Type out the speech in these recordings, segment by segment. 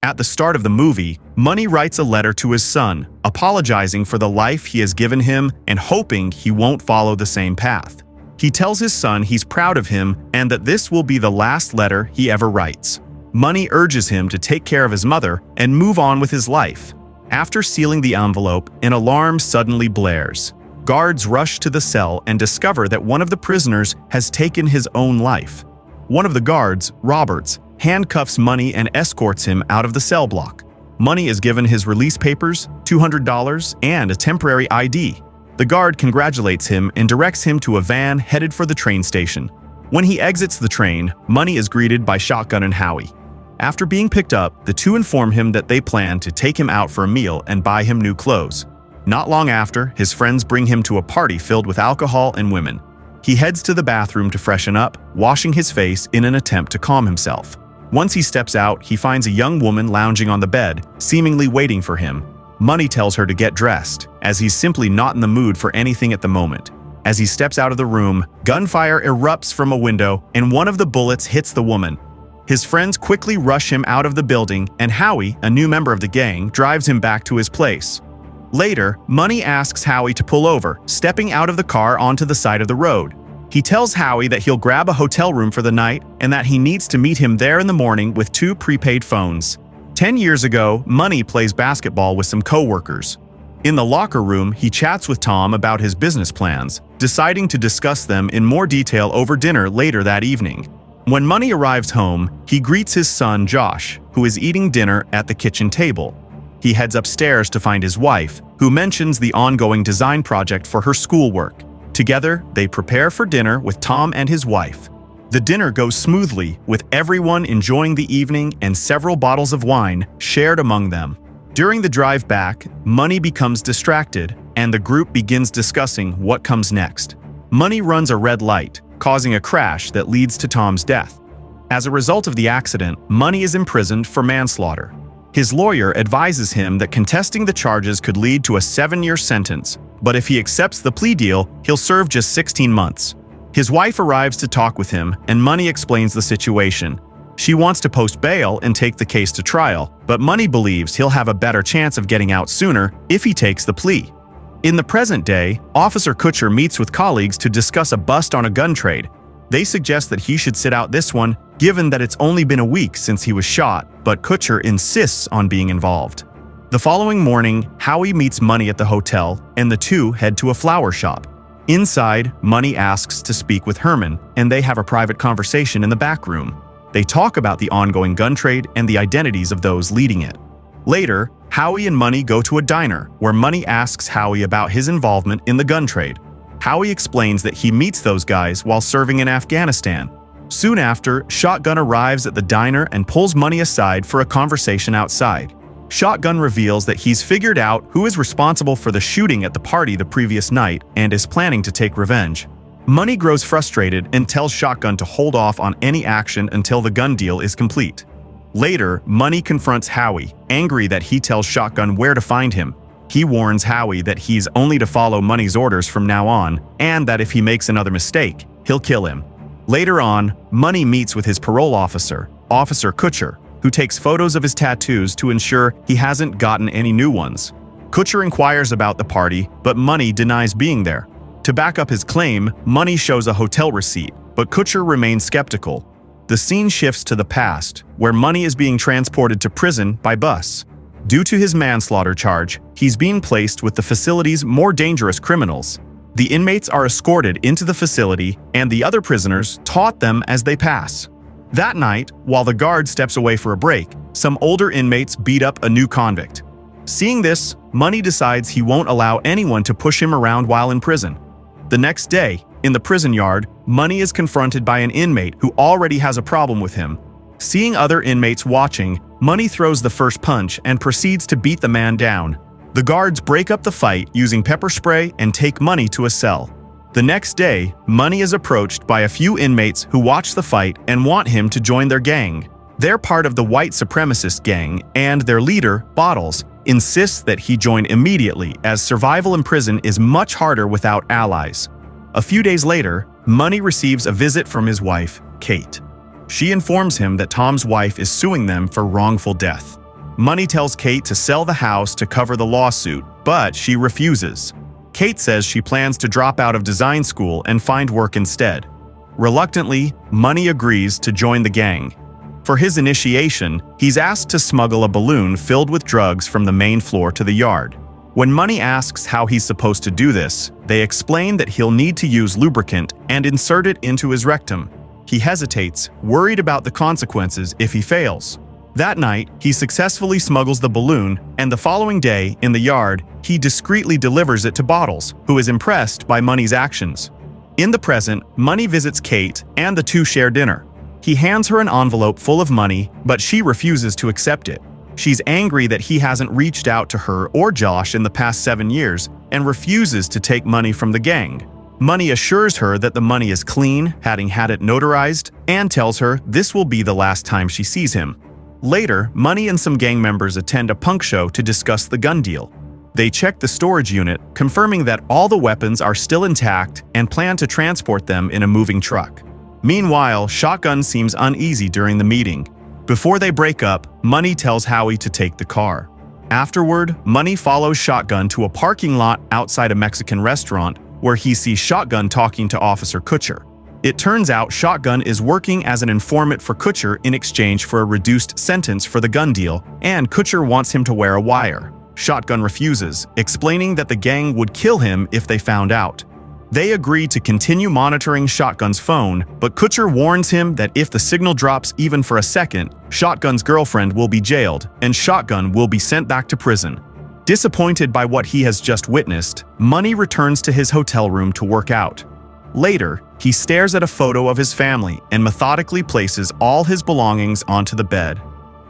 At the start of the movie, Money writes a letter to his son, apologizing for the life he has given him and hoping he won't follow the same path. He tells his son he's proud of him and that this will be the last letter he ever writes. Money urges him to take care of his mother and move on with his life. After sealing the envelope, an alarm suddenly blares. Guards rush to the cell and discover that one of the prisoners has taken his own life. One of the guards, Roberts, handcuffs Money and escorts him out of the cell block. Money is given his release papers, $200, and a temporary ID. The guard congratulates him and directs him to a van headed for the train station. When he exits the train, Money is greeted by Shotgun and Howie. After being picked up, the two inform him that they plan to take him out for a meal and buy him new clothes. Not long after, his friends bring him to a party filled with alcohol and women. He heads to the bathroom to freshen up, washing his face in an attempt to calm himself. Once he steps out, he finds a young woman lounging on the bed, seemingly waiting for him. Money tells her to get dressed, as he's simply not in the mood for anything at the moment. As he steps out of the room, gunfire erupts from a window and one of the bullets hits the woman. His friends quickly rush him out of the building and Howie, a new member of the gang, drives him back to his place. Later, Money asks Howie to pull over, stepping out of the car onto the side of the road. He tells Howie that he'll grab a hotel room for the night and that he needs to meet him there in the morning with 2 prepaid phones. 10 years ago, Money plays basketball with some co-workers. In the locker room, he chats with Tom about his business plans, deciding to discuss them in more detail over dinner later that evening. When Money arrives home, he greets his son Josh, who is eating dinner at the kitchen table. He heads upstairs to find his wife, who mentions the ongoing design project for her schoolwork. Together, they prepare for dinner with Tom and his wife. The dinner goes smoothly, with everyone enjoying the evening and several bottles of wine shared among them. During the drive back, Money becomes distracted, and the group begins discussing what comes next. Money runs a red light, causing a crash that leads to Tom's death. As a result of the accident, Money is imprisoned for manslaughter. His lawyer advises him that contesting the charges could lead to a 7-year sentence, but if he accepts the plea deal, he'll serve just 16 months. His wife arrives to talk with him, and Money explains the situation. She wants to post bail and take the case to trial, but Money believes he'll have a better chance of getting out sooner if he takes the plea. In the present day, Officer Kutcher meets with colleagues to discuss a bust on a gun trade. They suggest that he should sit out this one, given that it's only been a week since he was shot, but Kutcher insists on being involved. The following morning, Howie meets Money at the hotel, and the two head to a flower shop. Inside, Money asks to speak with Herman, and they have a private conversation in the back room. They talk about the ongoing gun trade and the identities of those leading it. Later, Howie and Money go to a diner, where Money asks Howie about his involvement in the gun trade. Howie explains that he meets those guys while serving in Afghanistan. Soon after, Shotgun arrives at the diner and pulls Money aside for a conversation outside. Shotgun reveals that he's figured out who is responsible for the shooting at the party the previous night and is planning to take revenge. Money grows frustrated and tells Shotgun to hold off on any action until the gun deal is complete. Later, Money confronts Howie, angry that he tells Shotgun where to find him. He warns Howie that he's only to follow Money's orders from now on, and that if he makes another mistake, he'll kill him. Later on, Money meets with his parole officer, Officer Kutcher, who takes photos of his tattoos to ensure he hasn't gotten any new ones. Kutcher inquires about the party, but Money denies being there. To back up his claim, Money shows a hotel receipt, but Kutcher remains skeptical. The scene shifts to the past, where Money is being transported to prison by bus. Due to his manslaughter charge, he's being placed with the facility's more dangerous criminals. The inmates are escorted into the facility, and the other prisoners taunt them as they pass. That night, while the guard steps away for a break, some older inmates beat up a new convict. Seeing this, Money decides he won't allow anyone to push him around while in prison. The next day, in the prison yard, Money is confronted by an inmate who already has a problem with him. Seeing other inmates watching, Money throws the first punch and proceeds to beat the man down. The guards break up the fight using pepper spray and take Money to a cell. The next day, Money is approached by a few inmates who watch the fight and want him to join their gang. They're part of the white supremacist gang, and their leader, Bottles, insists that he join immediately as survival in prison is much harder without allies. A few days later, Money receives a visit from his wife, Kate. She informs him that Tom's wife is suing them for wrongful death. Money tells Kate to sell the house to cover the lawsuit, but she refuses. Kate says she plans to drop out of design school and find work instead. Reluctantly, Money agrees to join the gang. For his initiation, he's asked to smuggle a balloon filled with drugs from the main floor to the yard. When Money asks how he's supposed to do this, they explain that he'll need to use lubricant and insert it into his rectum. He hesitates, worried about the consequences if he fails. That night, he successfully smuggles the balloon, and the following day, in the yard, he discreetly delivers it to Bottles, who is impressed by Money's actions. In the present, Money visits Kate, and the two share dinner. He hands her an envelope full of money, but she refuses to accept it. She's angry that he hasn't reached out to her or Josh in the past 7 years, and refuses to take money from the gang. Money assures her that the money is clean, having had it notarized, and tells her this will be the last time she sees him. Later, Money and some gang members attend a punk show to discuss the gun deal. They check the storage unit, confirming that all the weapons are still intact and plan to transport them in a moving truck. Meanwhile, Shotgun seems uneasy during the meeting. Before they break up, Money tells Howie to take the car. Afterward, Money follows Shotgun to a parking lot outside a Mexican restaurant where he sees Shotgun talking to Officer Kutcher. It turns out Shotgun is working as an informant for Kutcher in exchange for a reduced sentence for the gun deal, and Kutcher wants him to wear a wire. Shotgun refuses, explaining that the gang would kill him if they found out. They agree to continue monitoring Shotgun's phone, but Kutcher warns him that if the signal drops even for a second, Shotgun's girlfriend will be jailed, and Shotgun will be sent back to prison. Disappointed by what he has just witnessed, Money returns to his hotel room to work out. Later, he stares at a photo of his family and methodically places all his belongings onto the bed.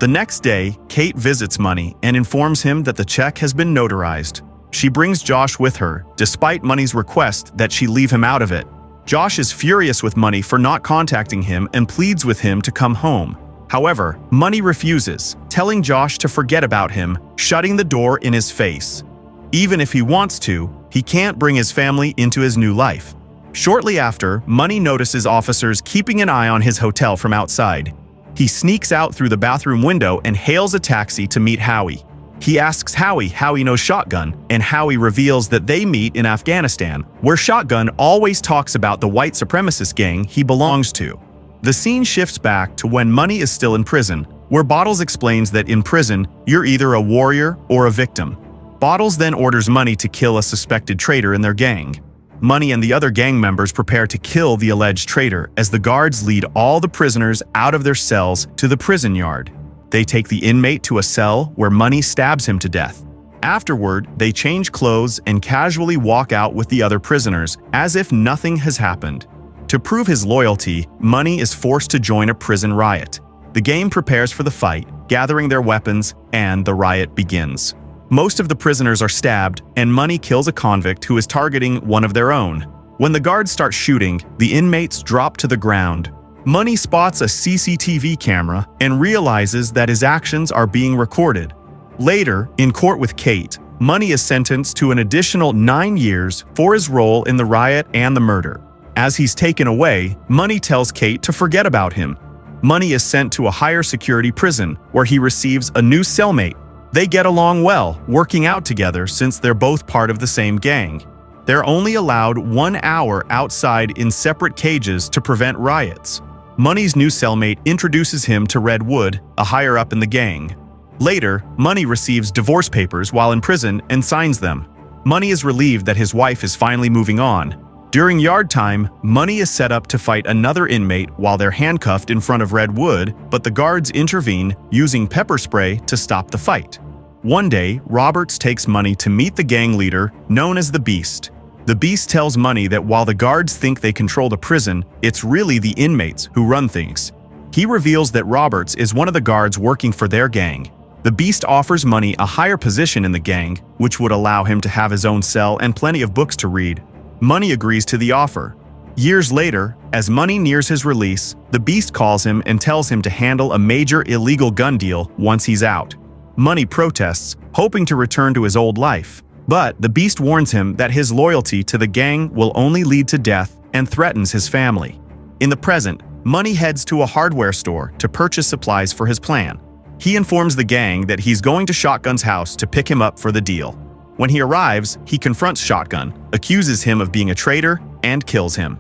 The next day, Kate visits Money and informs him that the check has been notarized. She brings Josh with her, despite Money's request that she leave him out of it. Josh is furious with Money for not contacting him and pleads with him to come home. However, Money refuses, telling Josh to forget about him, shutting the door in his face. Even if he wants to, he can't bring his family into his new life. Shortly after, Money notices officers keeping an eye on his hotel from outside. He sneaks out through the bathroom window and hails a taxi to meet Howie. He asks Howie how he knows Shotgun, and Howie reveals that they meet in Afghanistan, where Shotgun always talks about the white supremacist gang he belongs to. The scene shifts back to when Money is still in prison, where Bottles explains that in prison, you're either a warrior or a victim. Bottles then orders Money to kill a suspected traitor in their gang. Money and the other gang members prepare to kill the alleged traitor as the guards lead all the prisoners out of their cells to the prison yard. They take the inmate to a cell where Money stabs him to death. Afterward, they change clothes and casually walk out with the other prisoners as if nothing has happened. To prove his loyalty, Money is forced to join a prison riot. The gang prepares for the fight, gathering their weapons, and the riot begins. Most of the prisoners are stabbed, and Money kills a convict who is targeting one of their own. When the guards start shooting, the inmates drop to the ground. Money spots a CCTV camera and realizes that his actions are being recorded. Later, in court with Kate, Money is sentenced to an additional 9 years for his role in the riot and the murder. As he's taken away, Money tells Kate to forget about him. Money is sent to a higher security prison, where he receives a new cellmate. They get along well, working out together since they're both part of the same gang. They're only allowed 1 hour outside in separate cages to prevent riots. Money's new cellmate introduces him to Red Wood, a higher up in the gang. Later, Money receives divorce papers while in prison and signs them. Money is relieved that his wife is finally moving on. During yard time, Money is set up to fight another inmate while they're handcuffed in front of Red Wood, but the guards intervene using pepper spray to stop the fight. One day, Roberts takes Money to meet the gang leader, known as the Beast. The Beast tells Money that while the guards think they control the prison, it's really the inmates who run things. He reveals that Roberts is one of the guards working for their gang. The Beast offers Money a higher position in the gang, which would allow him to have his own cell and plenty of books to read. Money agrees to the offer. Years later, as Money nears his release, the Beast calls him and tells him to handle a major illegal gun deal once he's out. Money protests, hoping to return to his old life. But the Beast warns him that his loyalty to the gang will only lead to death and threatens his family. In the present, Money heads to a hardware store to purchase supplies for his plan. He informs the gang that he's going to Shotgun's house to pick him up for the deal. When he arrives, he confronts Shotgun, accuses him of being a traitor, and kills him.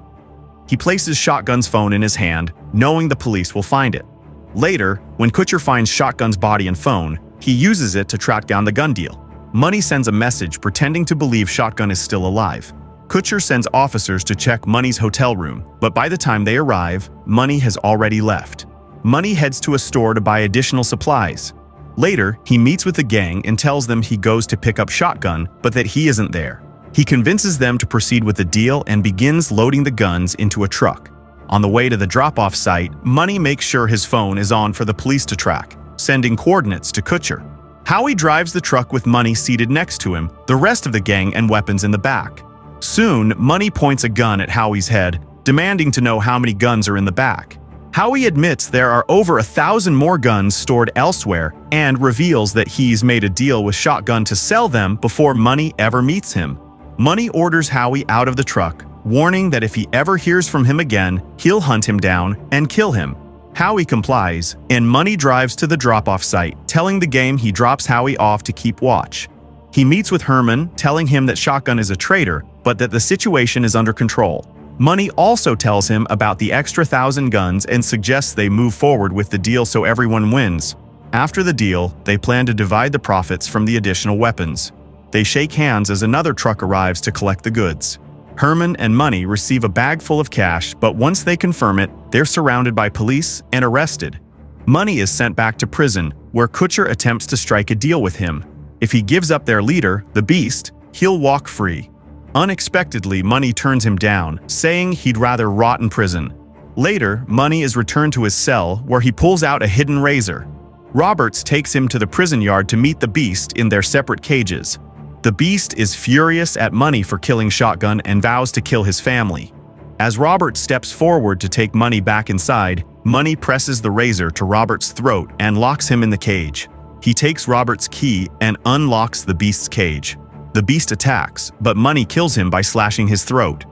He places Shotgun's phone in his hand, knowing the police will find it. Later, when Kutcher finds Shotgun's body and phone, he uses it to track down the gun deal. Money sends a message pretending to believe Shotgun is still alive. Kutcher sends officers to check Money's hotel room, but by the time they arrive, Money has already left. Money heads to a store to buy additional supplies. Later, he meets with the gang and tells them he goes to pick up Shotgun, but that he isn't there. He convinces them to proceed with the deal and begins loading the guns into a truck. On the way to the drop-off site, Money makes sure his phone is on for the police to track, sending coordinates to Kutcher. Howie drives the truck with Money seated next to him, the rest of the gang and weapons in the back. Soon, Money points a gun at Howie's head, demanding to know how many guns are in the back. Howie admits there are over 1,000 more guns stored elsewhere and reveals that he's made a deal with Shotgun to sell them before Money ever meets him. Money orders Howie out of the truck, warning that if he ever hears from him again, he'll hunt him down and kill him. Howie complies, and Money drives to the drop-off site, telling the gang he drops Howie off to keep watch. He meets with Herman, telling him that Shotgun is a traitor, but that the situation is under control. Money also tells him about the extra 1,000 guns and suggests they move forward with the deal so everyone wins. After the deal, they plan to divide the profits from the additional weapons. They shake hands as another truck arrives to collect the goods. Herman and Money receive a bag full of cash, but once they confirm it, they're surrounded by police and arrested. Money is sent back to prison, where Kutcher attempts to strike a deal with him. If he gives up their leader, the Beast, he'll walk free. Unexpectedly, Money turns him down, saying he'd rather rot in prison. Later, Money is returned to his cell, where he pulls out a hidden razor. Roberts takes him to the prison yard to meet the Beast in their separate cages. The Beast is furious at Money for killing Shotgun and vows to kill his family. As Roberts steps forward to take Money back inside, Money presses the razor to Roberts' throat and locks him in the cage. He takes Roberts' key and unlocks the Beast's cage. The Beast attacks, but Money kills him by slashing his throat.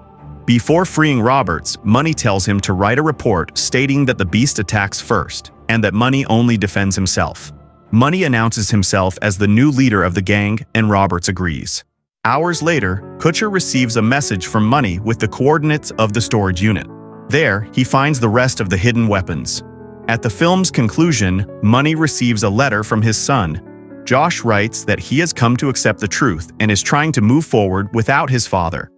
Before freeing Roberts, Money tells him to write a report stating that the Beast attacks first, and that Money only defends himself. Money announces himself as the new leader of the gang, and Roberts agrees. Hours later, Kutcher receives a message from Money with the coordinates of the storage unit. There, he finds the rest of the hidden weapons. At the film's conclusion, Money receives a letter from his son. Josh writes that he has come to accept the truth and is trying to move forward without his father.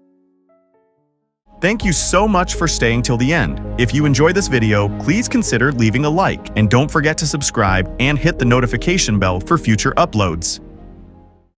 Thank you so much for staying till the end. If you enjoyed this video, please consider leaving a like and don't forget to subscribe and hit the notification bell for future uploads.